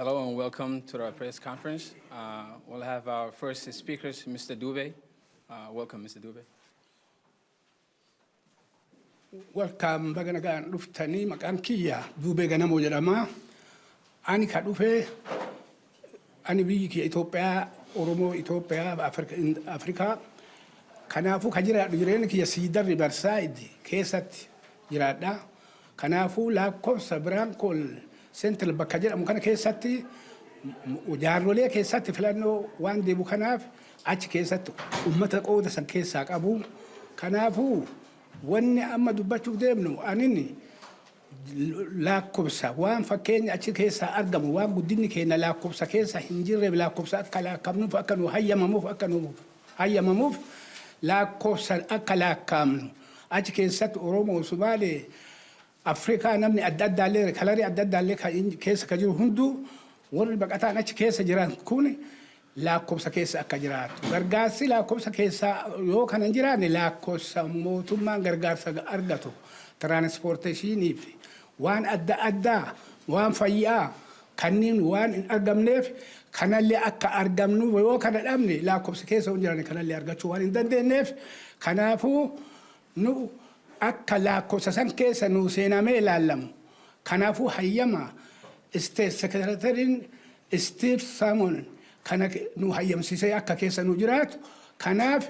Hello and welcome to our press conference. We'll have our first speakers, Mr. Dube. Welcome, Mr. Dube. Welcome baganagan dhuftanii maqaan kiyya Dube Ganamo jedhama. Ani ka dhufe ani biyyi kiyya Itoophiyaa Oromoo Itoophiyaa Afrikaa kanaafu ka jiraadhu jireenya kiyya Siidar Riverside keessatti jiraadha. Kanaafu lakkoofsa biraan kol Central bakka jedhamu kana keessatti jaarrolee keessatti filannoo waan deebu kanaaf achi keessatti ummata qooda san keessaa qabu. Kanaafu wanni amma dubbachuuf deemnu anini lakkoofsa waan fakkeenya achi keessaa argamu waan guddinni keenya lakkoofsa keessa hin jirre lakkoofsa akka lakkaamnuuf akka nu hayyamamuuf lakkoofsa akka lakkaamnu achi keessatti Oromoo Sumaalee Afrikaa namni adda addaallee kalarii adda addaallee keessa ka jiru hunduu warri baqataan achi keessa jiran kun lakkoofsa keessa akka jiraatu. Gargaarsi lakkoofsa keessa yoo kana hin jiraanne lakkoofsa mootummaan gargaarsa argatu tiraanspoorteeshiniif waan adda addaa waan fayyaa kanneen waan hin argamneef kanallee akka argamnu yoo kana dhabne lakkoofsa keessa hin jiraanne kanallee argachuu waan hin dandeenyeef kanaafuu nu akka lakkoofsa san keessa nu seenamee ilaalamu. Kanaafuu hayyama State Secretary Steve Simon kana nu hayyamsiisee akka keessa nu jiraatu kanaaf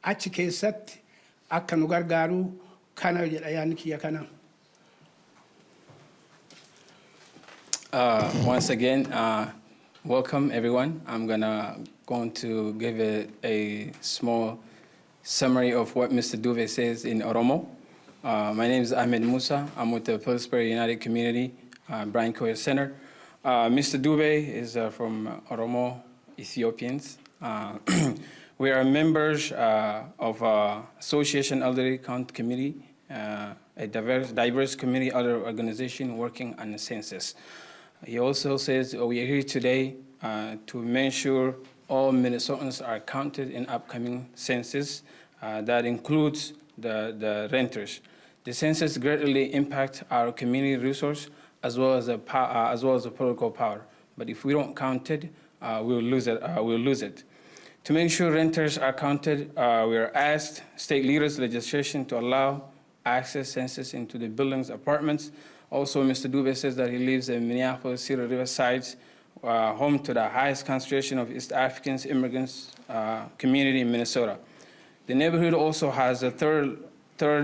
achi keessatti akka nu gargaaru kana jedha yaanni kiyya kana. Once again, welcome everyone. I'm going to give a small summary of what Mr. Dube says in Oromo. My name is Ahmed Musa. I'm with the Pillsbury United Community, Brian Koya Center. Mr. Dube is from Oromo Ethiopians. We are members of Association Elderly Count Committee, a diverse community elder organization working on the census. He also says we are here today to make sure all Minnesotans are counted in upcoming census. That includes the renters. The census greatly impacts our community resource as well as the political power. But if we don't count it, we'll lose it. To make sure renters are counted, we are asked state leaders legislation to allow access census into the buildings, apartments. Also, Mr. Dube says that he lives in Minneapolis, Cedar Riverside, home to the highest concentration of East Africans immigrants community in Minnesota. The neighborhood also has the third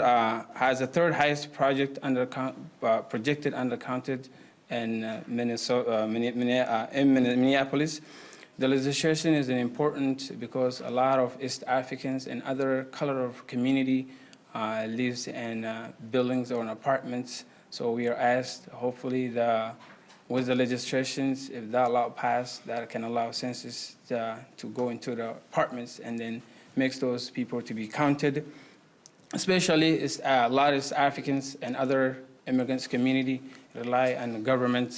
highest projected undercounted in Minneapolis. The legislation is important because a lot of East Africans and other color of community lives in buildings or in apartments. So we are asked, hopefully, with the legislations, if that law passed, that can allow census to go into the apartments and then makes those people to be counted. Especially a lot of Africans and other immigrants community rely on government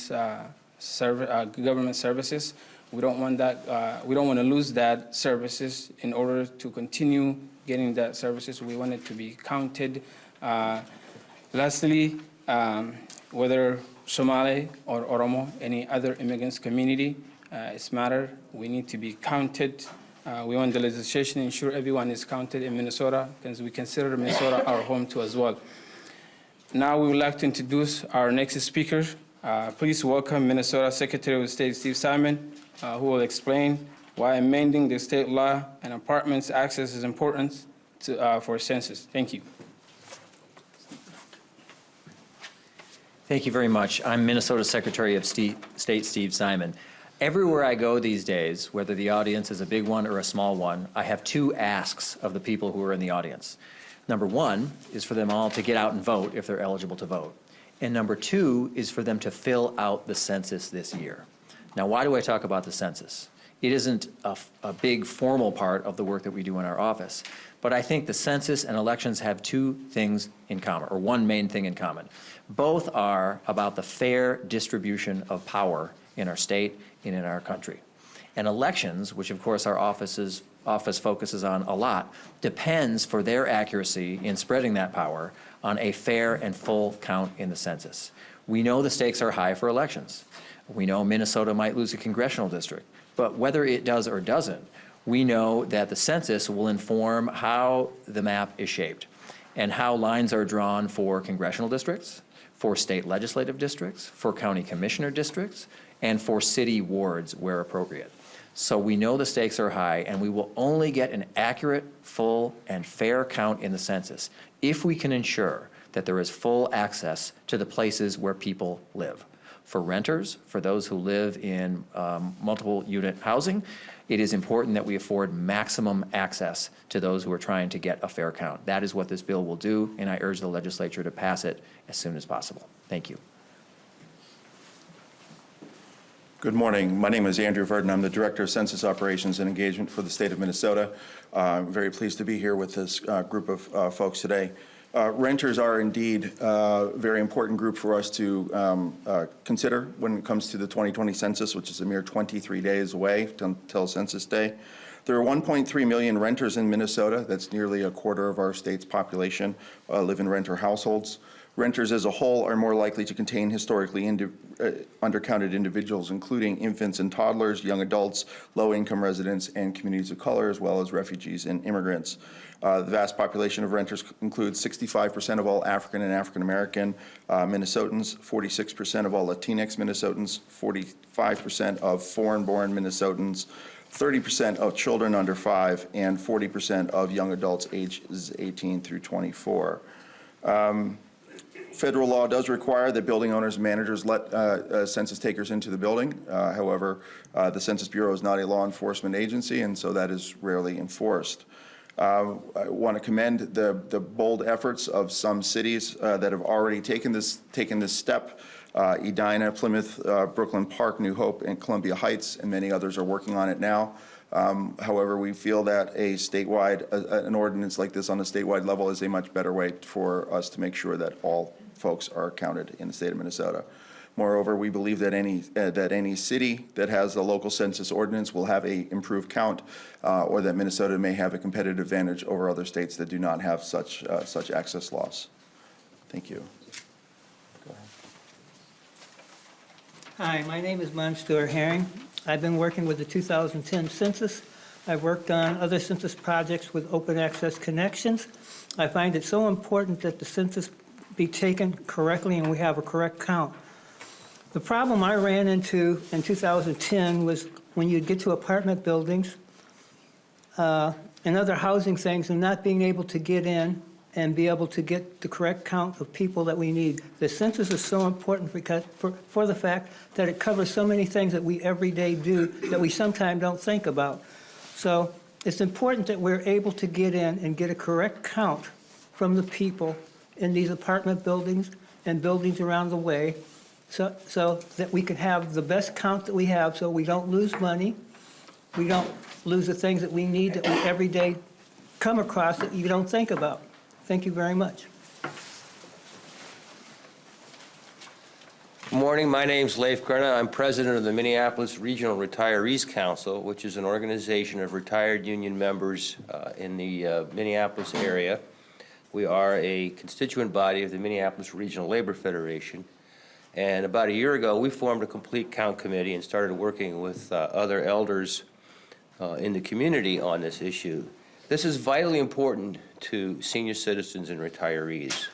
services. We don't want that. We don't want to lose that services. In order to continue getting that services, we want it to be counted. Lastly, whether Somali or Oromo, any other immigrants community, it's matter. We need to be counted. We want the legislation to ensure everyone is counted in Minnesota, because we consider Minnesota our home too as well. Now we would like to introduce our next speaker. Please welcome Minnesota Secretary of State Steve Simon, who will explain why amending the state law and apartments access is important for census. Thank you. Thank you very much. I'm Minnesota Secretary of State Steve Simon. Everywhere I go these days, whether the audience is a big one or a small one, I have two asks of the people who are in the audience. Number one is for them all to get out and vote if they're eligible to vote. And number two is for them to fill out the census this year. Now, why do I talk about the census? It isn't a big formal part of the work that we do in our office, but I think the census and elections have two things in common, or one main thing in common. Both are about the fair distribution of power in our state and in our country. And elections, which of course our office focuses on a lot, depends for their accuracy in spreading that power on a fair and full count in the census. We know the stakes are high for elections. We know Minnesota might lose a congressional district, but whether it does or doesn't, we know that the census will inform how the map is shaped and how lines are drawn for congressional districts, for state legislative districts, for county commissioner districts, and for city wards where appropriate. So we know the stakes are high, and we will only get an accurate, full, and fair count in the census if we can ensure that there is full access to the places where people live. For renters, for those who live in multiple unit housing, it is important that we afford maximum access to those who are trying to get a fair count. That is what this bill will do, and I urge the legislature to pass it as soon as possible. Thank you. Good morning. My name is Andrew Virden. I'm the Director of Census Operations and Engagement for the state of Minnesota. I'm very pleased to be here with this group of folks today. Renters are indeed a very important group for us to consider when it comes to the 2020 census, which is a mere 23 days away until Census Day. There are 1.3 million renters in Minnesota. That's nearly a quarter of our state's population live in renter households. Renters as a whole are more likely to contain historically undercounted individuals, including infants and toddlers, young adults, low-income residents, and communities of color, as well as refugees and immigrants. The vast population of renters includes 65% of all African and African-American Minnesotans, 46% of all Latinx Minnesotans, 45% of foreign-born Minnesotans, 30% of children under 5, and 40% of young adults ages 18 through 24. Federal law does require that building owners and managers let census takers into the building. However, the Census Bureau is not a law enforcement agency, and so that is rarely enforced. I want to commend the bold efforts of some cities that have already taken this step. Edina, Plymouth, Brooklyn Park, New Hope, and Columbia Heights, and many others are working on it now. However, we feel that a statewide, an ordinance like this on a statewide level is a much better way for us to make sure that all folks are counted in the state of Minnesota. Moreover, we believe that any city that has a local census ordinance will have a improved count, or that Minnesota may have a competitive advantage over other states that do not have such access laws. Thank you. Go ahead. Hi, my name is Monsteur. I've been working with the 2010 census. I've worked on other census projects with open access connections. I find it so important that the census be taken correctly and we have a correct count. The problem I ran into in 2010 was when you'd get to apartment buildings and other housing things and not being able to get in and be able to get the correct count of people that we need. The census is so important because for the fact that it covers so many things that we every day do that we sometimes don't think about. So it's important that we're able to get in and get a correct count from the people in these apartment buildings and buildings around the way so that we can have the best count that we have so we don't lose money, we don't lose the things that we need that we every day come across that you don't think about. Thank you very much. Good morning. My name's Leif. I'm president of the Minneapolis Regional Retirees Council, which is an organization of retired union members in the Minneapolis area. We are a constituent body of the Minneapolis Regional Labor Federation. And about a year ago, we formed a complete count committee and started working with other elders in the community on this issue. This is vitally important to senior citizens and retirees.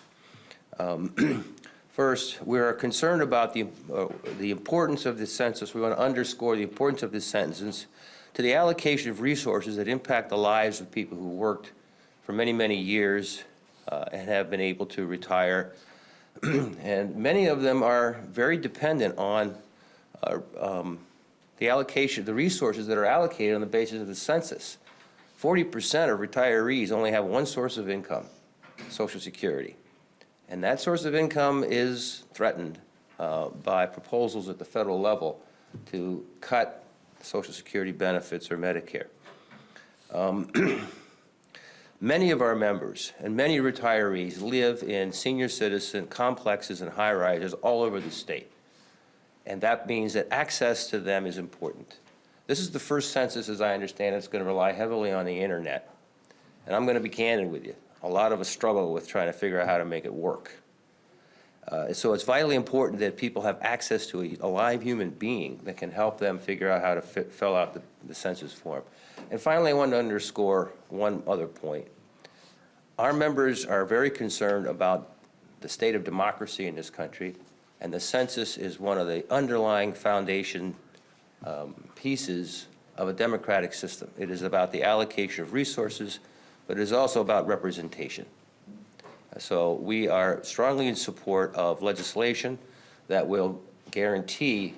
First, we are concerned about the importance of the census. We want to underscore the importance of this census to the allocation of resources that impact the lives of people who worked for many, many years and have been able to retire. And many of them are very dependent on the allocation, the resources that are allocated on the basis of the census. 40% of retirees only have one source of income, Social Security. And that source of income is threatened by proposals at the federal level to cut Social Security benefits or Medicare. Many of our members and many retirees live in senior citizen complexes and high-rises all over the state. And that means that access to them is important. This is the first census, as I understand it, that's going to rely heavily on the internet. And I'm going to be candid with you. A lot of us struggle with trying to figure out how to make it work. So it's vitally important that people have access to a live human being that can help them figure out how to fill out the census form. And finally, I want to underscore one other point. Our members are very concerned about the state of democracy in this country, and the census is one of the underlying foundation pieces of a democratic system. It is about the allocation of resources, but it is also about representation. So we are strongly in support of legislation that will guarantee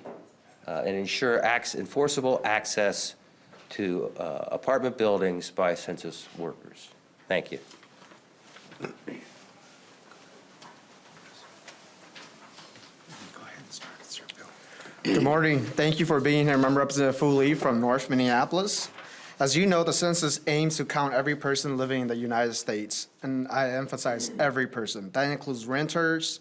and ensure enforceable access to apartment buildings by census workers. Thank you. Good morning. Thank you for being here. I'm Representative Fue Lee from North Minneapolis. As you know, the census aims to count every person living in the United States, and I emphasize every person. That includes renters,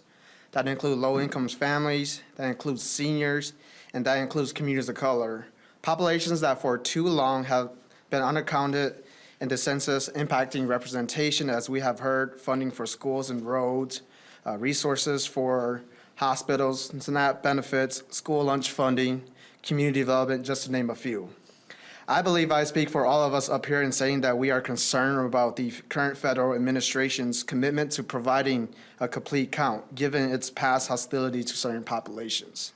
that includes low-income families, that includes seniors, and that includes communities of color. Populations that for too long have been undercounted in the census, impacting representation, as we have heard, funding for schools and roads, resources for hospitals, SNAP benefits, school lunch funding, community development, just to name a few. I believe I speak for all of us up here in saying that we are concerned about the current federal administration's commitment to providing a complete count, given its past hostility to certain populations.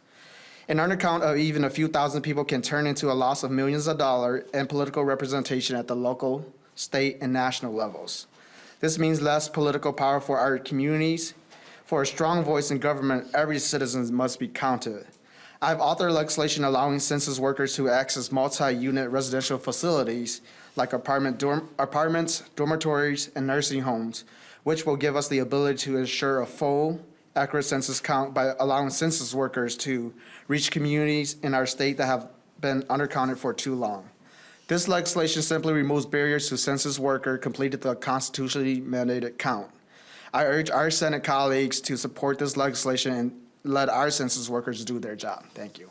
An undercount of even a few thousand people can turn into a loss of millions of dollars in political representation at the local, state, and national levels. This means less political power for our communities. For a strong voice in government, every citizen must be counted. I've authored legislation allowing census workers to access multi-unit residential facilities like apartments, dormitories, and nursing homes, which will give us the ability to ensure a full, accurate census count by allowing census workers to reach communities in our state that have been undercounted for too long. This legislation simply removes barriers to census worker completed the constitutionally mandated count. I urge our Senate colleagues to support this legislation and let our census workers do their job. Thank you.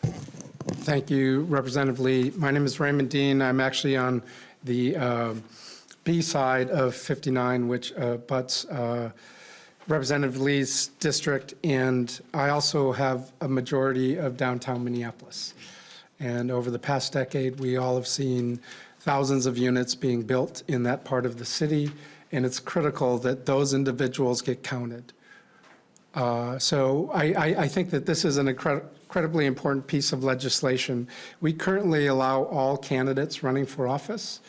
Thank you, Representative Lee. My name is Raymond Dehn. I'm actually on the B side of 59, which butts Representative Lee's district, and I also have a majority of downtown Minneapolis. And over the past decade, we all have seen thousands of units being built in that part of the city, and it's critical that those individuals get counted. So I think that this is an incredibly important piece of legislation. We currently allow all candidates running for office,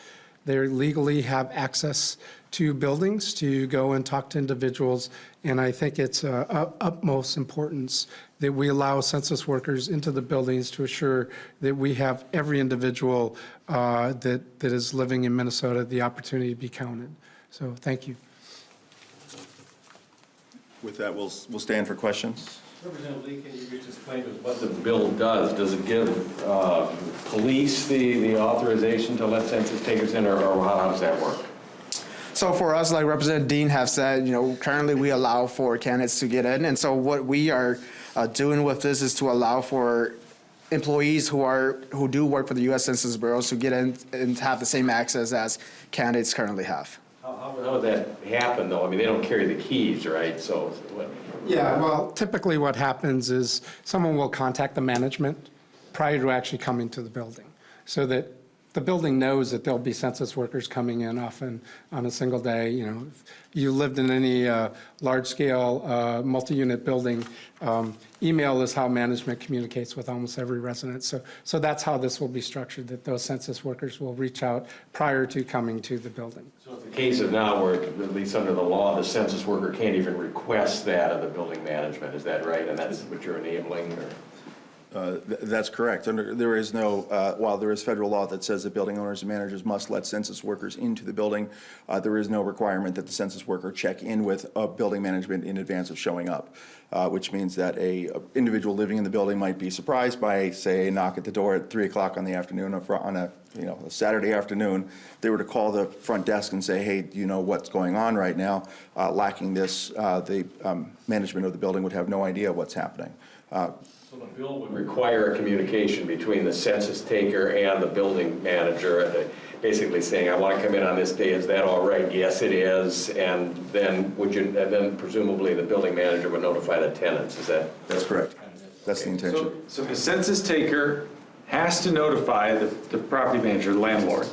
they legally have access to buildings to go and talk to individuals, and I think it's of utmost importance that we allow census workers into the buildings to assure that we have every individual that is living in Minnesota the opportunity to be counted. So thank you. With that, we'll stand for questions. Representative Lee, can you just explain to us what the bill does? Does it give police the authorization to let census takers in, or how does that work? So for us, like Representative Dehn have said, currently we allow for candidates to get in. And so what we are doing with this is to allow for employees who do work for the US Census Bureau to get in and have the same access as candidates currently have. How would that happen, though? I mean, they don't carry the keys, right? So what? Yeah, well, typically what happens is someone will contact the management prior to actually coming to the building, so that the building knows that there'll be census workers coming in often on a single day. If you lived in any large-scale multi-unit building, email is how management communicates with almost every resident. So that's how this will be structured, that those census workers will reach out prior to coming to the building. So it's the case of now where, at least under the law, the census worker can't even request that of the building management. Is that right? And that's what you're enabling? Or? That's correct. There is no, while there is federal law that says that building owners and managers must let census workers into the building, there is no requirement that the census worker check in with building management in advance of showing up, which means that a individual living in the building might be surprised by, say, a knock at the door at 3 o'clock on the afternoon on a Saturday afternoon. They were to call the front desk and say, hey, do you know what's going on right now? Lacking this, the management of the building would have no idea what's happening. So the bill would require a communication between the census taker and the building manager, basically saying, I want to come in on this day, is that all right? Yes, it is. And then presumably the building manager would notify the tenants, is that? That's correct. That's the intention. So the census taker has to notify the property manager, the landlord.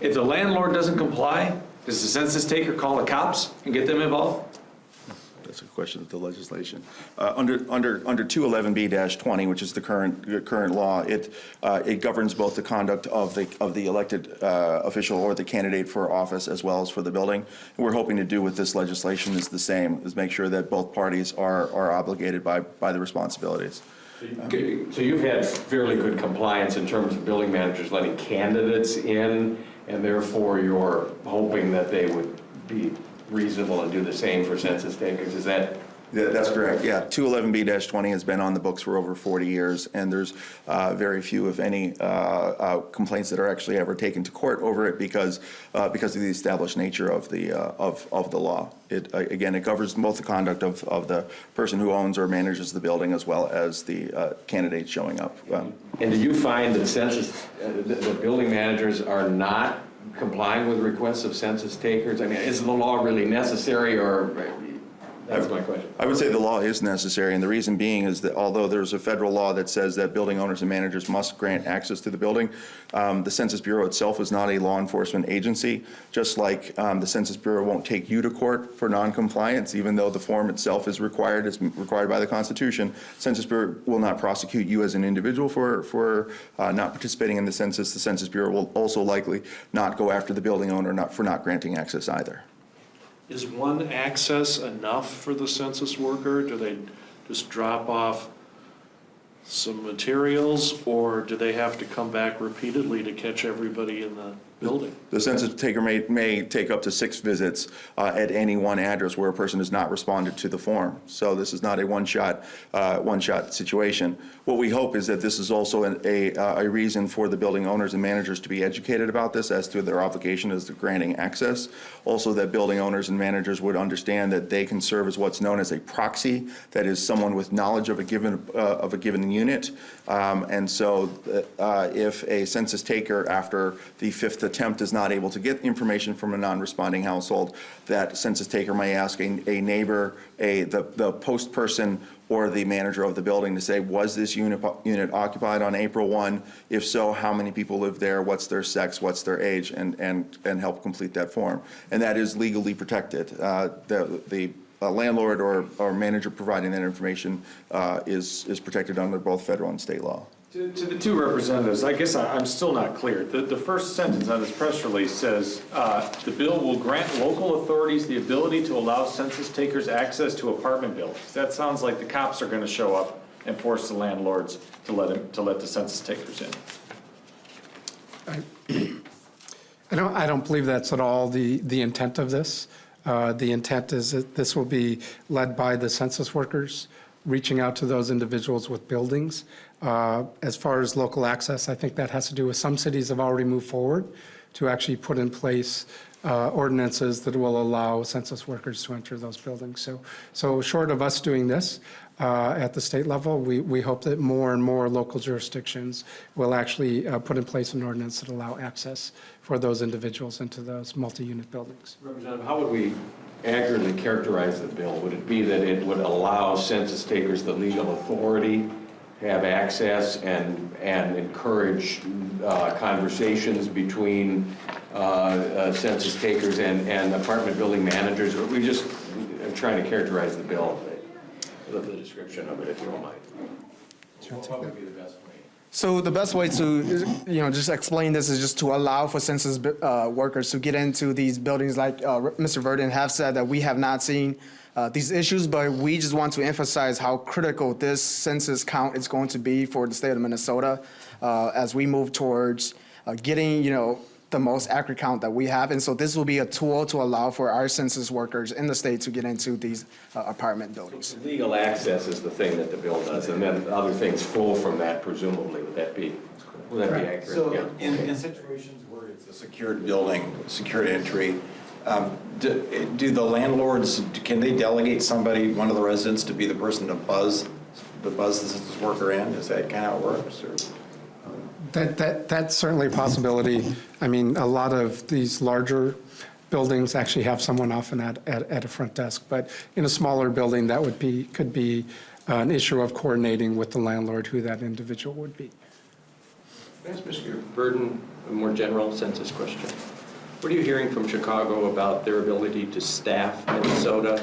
If the landlord doesn't comply, does the census taker call the cops and get them involved? That's a question of the legislation. Under 211B-20, which is the current law, it governs both the conduct of the elected official or the candidate for office as well as for the building. And we're hoping to do with this legislation is the same, is make sure that both parties are obligated by the responsibilities. So you've had fairly good compliance in terms of building managers letting candidates in, and therefore you're hoping that they would be reasonable and do the same for census takers, is that? Yeah, that's correct, yeah. 211B-20 has been on the books for over 40 years, and there's very few, if any, complaints that are actually ever taken to court over it because of the established nature of the law. Again, it governs both the conduct of the person who owns or manages the building as well as the candidate showing up. And do you find that the building managers are not complying with requests of census takers? I mean, is the law really necessary, or? That's my question. I would say the law is necessary, and the reason being is that although there's a federal law that says that building owners and managers must grant access to the building, the Census Bureau itself is not a law enforcement agency, just like the Census Bureau won't take you to court for noncompliance, even though the form itself is required by the Constitution. Census Bureau will not prosecute you as an individual for not participating in the census. The Census Bureau will also likely not go after the building owner for not granting access either. Is one access enough for the census worker? Do they just drop off some materials, or do they have to come back repeatedly to catch everybody in the building? The census taker may take up to 6 visits at any one address where a person has not responded to the form. So this is not a one-shot situation. What we hope is that this is also a reason for the building owners and managers to be educated about this as to their obligation as to granting access. Also, that building owners and managers would understand that they can serve as what's known as a proxy, that is someone with knowledge of a given unit. And so if a census taker after the 5th attempt is not able to get information from a non-responding household, that census taker may ask a neighbor, the post person, or the manager of the building to say, was this unit occupied on April 1? If so, how many people live there? What's their sex? What's their age? And help complete that form. And that is legally protected. The landlord or manager providing that information is protected under both federal and state law. To the two representatives, I guess I'm still not clear. The first sentence on this press release says, the bill will grant local authorities the ability to allow census takers access to apartment buildings. That sounds like the cops are going to show up and force the landlords to let the census takers in. I don't believe that's at all the intent of this. The intent is that this will be led by the census workers, reaching out to those individuals with buildings. As far as local access, I think that has to do with some cities have already moved forward to actually put in place ordinances that will allow census workers to enter those buildings. So short of us doing this at the state level, we hope that more and more local jurisdictions will actually put in place an ordinance that allow access for those individuals into those multi-unit buildings. Representative, how would we accurately characterize the bill? Would it be that it would allow census takers the legal authority to have access and encourage conversations between census takers and apartment building managers? Or we just trying to characterize the bill, the description of it, if you don't mind. What would be the best way? So the best way to, just explain this is just to allow for census workers to get into these buildings, like Mr. Virden have said that we have not seen these issues, but we just want to emphasize how critical this census count is going to be for the state of Minnesota as we move towards getting, the most accurate count that we have. And so this will be a tool to allow for our census workers in the state to get into these apartment buildings. So legal access is the thing that the bill does, and then other things flow from that, presumably. Would that be accurate? So Yeah. in situations where it's a secured building, secured entry, do the landlords, can they delegate somebody, one of the residents, to be the person to buzz the buzz the census worker in? Is that kind of how it works, or? That's certainly a possibility. I mean, a lot of these larger buildings actually have someone often at a front desk, but in a smaller building, that could be an issue of coordinating with the landlord who that individual would be. Can I ask Mr. Virden a more general census question? What are you hearing from Chicago about their ability to staff Minnesota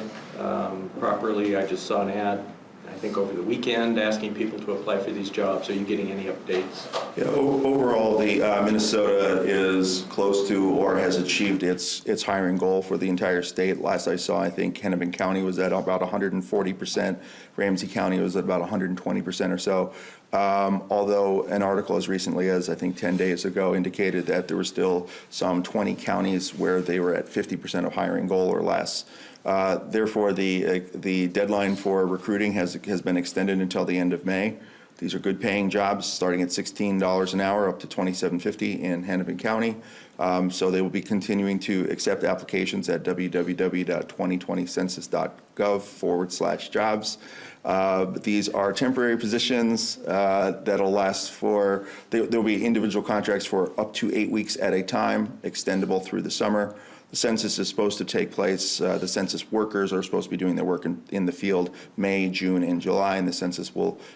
properly? I just saw an ad, I think over the weekend, asking people to apply for these jobs. Are you getting any updates? Yeah, overall, the Minnesota is close to or has achieved its hiring goal for the entire state. Last I saw, I think Hennepin County was at about 140%. Ramsey County was at about 120% or so. Although an article as recently as I think 10 days ago indicated that there were still some 20 counties where they were at 50% of hiring goal or less. Therefore, the deadline for recruiting has been extended until the end of May. These are good paying jobs starting at $16 an hour up to $27.50 in Hennepin County. So they will be continuing to accept applications at www.2020census.gov/jobs. But these are temporary positions that'll last for, there'll be individual contracts for up to 8 weeks at a time, extendable through the summer. The census is supposed to take place, the census workers are supposed to be doing their work in the field May, June, and July, and the census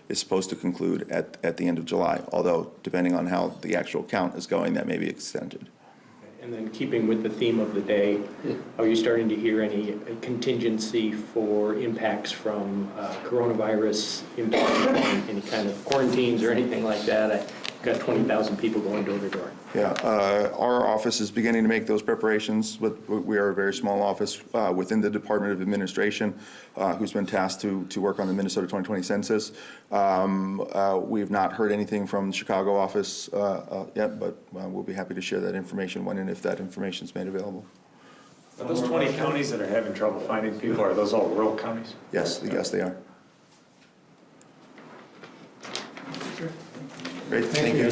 is supposed to conclude at the end of July, although depending on how the actual count is going, that may be extended. And then keeping with the theme of the day, are you starting to hear any contingency for impacts from coronavirus, impact, any kind of quarantines or anything like that? I've got 20,000 people going door to door. Yeah, our office is beginning to make those preparations. We are a very small office within the Department of Administration who's been tasked to work on the Minnesota 2020 census. We've not heard anything from the Chicago office yet, but we'll be happy to share that information when and if that information is made available. Are those 20 counties that are having trouble finding people, are those all rural counties? Yes, yes, they are. Great, thank you.